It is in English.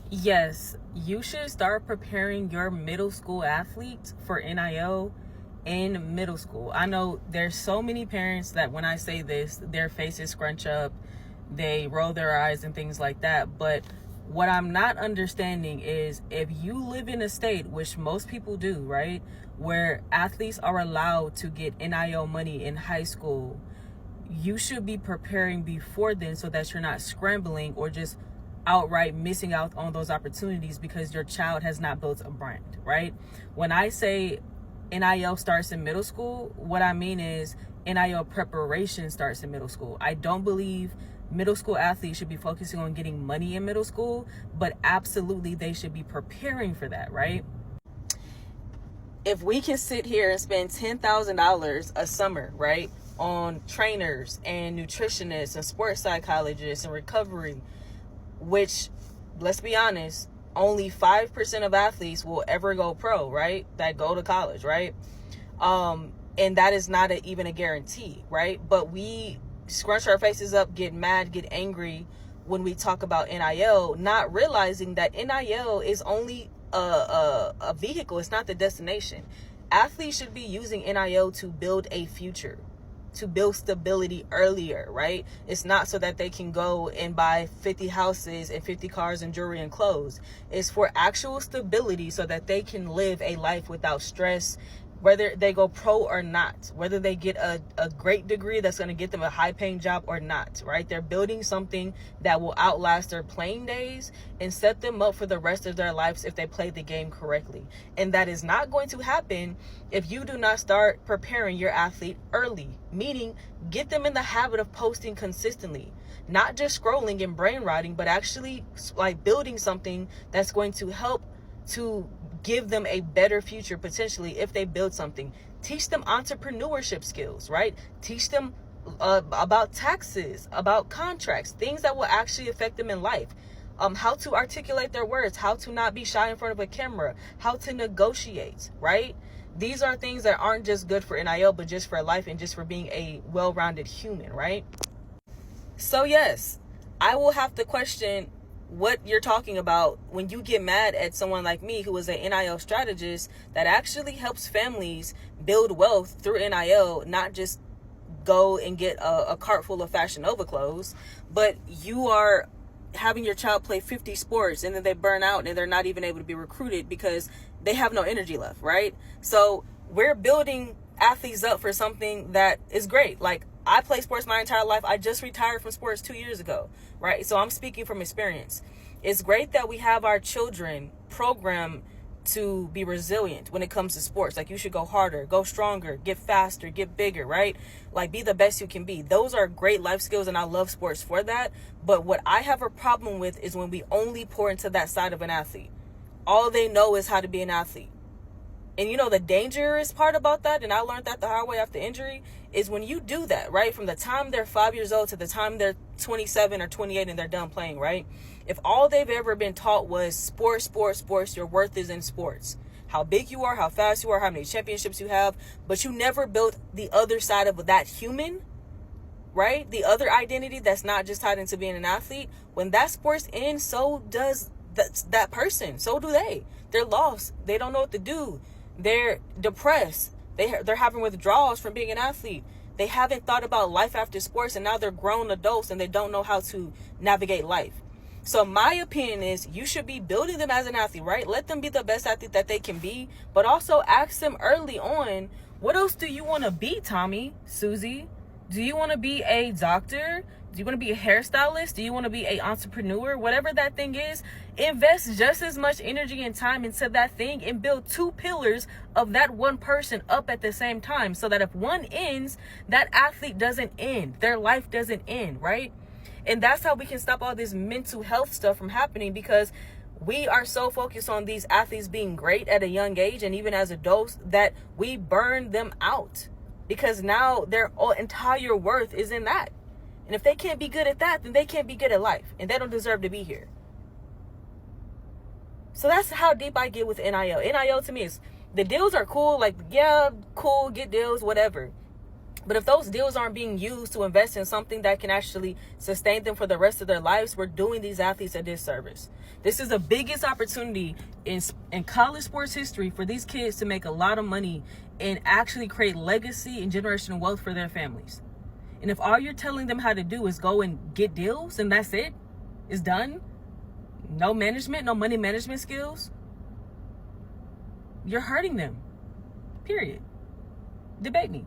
Yes, you should start preparing your middle school athletes for NIL in middle school. I know there's so many parents that when I say this, their faces scrunch up, they roll their eyes and things like that. But what I'm not understanding is if you live in a state, which most people do, right, where athletes are allowed to get NIL money in high school, you should be preparing before then so that you're not scrambling or just outright missing out on those opportunities because your child has not built a brand, right? When I say NIL starts in middle school, what I mean is NIL preparation starts in middle school. I don't believe middle school athletes should be focusing on getting money in middle school, but absolutely they should be preparing for that, right? If we can sit here and spend $10,000 a summer, right, on trainers and nutritionists and sports psychologists and recovery, which, let's be honest, only 5% of athletes will ever go pro, right? That go to college, right? And that is not even a guarantee, right? But we scrunch our faces up, get mad, get angry when we talk about NIL, not realizing that NIL is only a vehicle. It's not the destination. Athletes should be using NIL to build a future, to build stability earlier, right? It's not so that they can go and buy 50 houses and 50 cars and jewelry and clothes. It's for actual stability so that they can live a life without stress, whether they go pro or not, whether they get a great degree that's going to get them a high paying job or not, right? They're building something that will outlast their playing days and set them up for the rest of their lives if they play the game correctly. And that is not going to happen if you do not start preparing your athlete early, meaning get them in the habit of posting consistently, not just scrolling and brain rotting, but actually like building something that's going to help to give them a better future potentially if they build something. Teach them entrepreneurship skills, right? Teach them about taxes, about contracts, things that will actually affect them in life. How to articulate their words, how to not be shy in front of a camera, how to negotiate, right? These are things that aren't just good for NIL, but just for life and just for being a well-rounded human, right? So yes, I will have to question what you're talking about when you get mad at someone like me who is an NIL strategist that actually helps families build wealth through NIL, not just go and get a cart full of Fashion Nova clothes, but you are having your child play 50 sports and then they burn out and they're not even able to be recruited because they have no energy left, right? So we're building athletes up for something that is great. Like, I play sports my entire life. I just retired from sports 2 years ago, right? So I'm speaking from experience. It's great that we have our children programmed to be resilient when it comes to sports. Like, you should go harder, go stronger, get faster, get bigger, right? Like, be the best you can be. Those are great life skills, and I love sports for that. But what I have a problem with is when we only pour into that side of an athlete. All they know is how to be an athlete. And you know, the dangerous part about that, and I learned that the hard way after injury, is when you do that, right? From the time they're 5 years old to the time they're 27 or 28 and they're done playing, right? If all they've ever been taught was sports, your worth is in sports. How big you are, how fast you are, how many championships you have, but you never built the other side of that human, right? The other identity that's not just tied into being an athlete. When that sports ends, so does that person. So do they. They're lost. They don't know what to do. They're depressed. They're having withdrawals from being an athlete. They haven't thought about life after sports, and now they're grown adults and they don't know how to navigate life. So my opinion is you should be building them as an athlete, right? Let them be the best athlete that they can be, but also ask them early on, what else do you want to be, Tommy, Susie? Do you want to be a doctor? Do you want to be a hairstylist? Do you want to be an entrepreneur? Whatever that thing is, invest just as much energy and time into that thing and build two pillars of that one person up at the same time so that if one ends, that athlete doesn't end. Their life doesn't end, right? And that's how we can stop all this mental health stuff from happening, because we are so focused on these athletes being great at a young age and even as adults that we burn them out, because now their entire worth is in that. And if they can't be good at that, then they can't be good at life, and they don't deserve to be here. So that's how deep I get with NIL. NIL to me is, the deals are cool. Like, yeah, cool, get deals, whatever. But if those deals aren't being used to invest in something that can actually sustain them for the rest of their lives, we're doing these athletes a disservice. This is the biggest opportunity in college sports history for these kids to make a lot of money and actually create legacy and generational wealth for their families. And if all you're telling them how to do is go and get deals and that's it, it's done, no management, no money management skills, you're hurting them. Period. Debate me.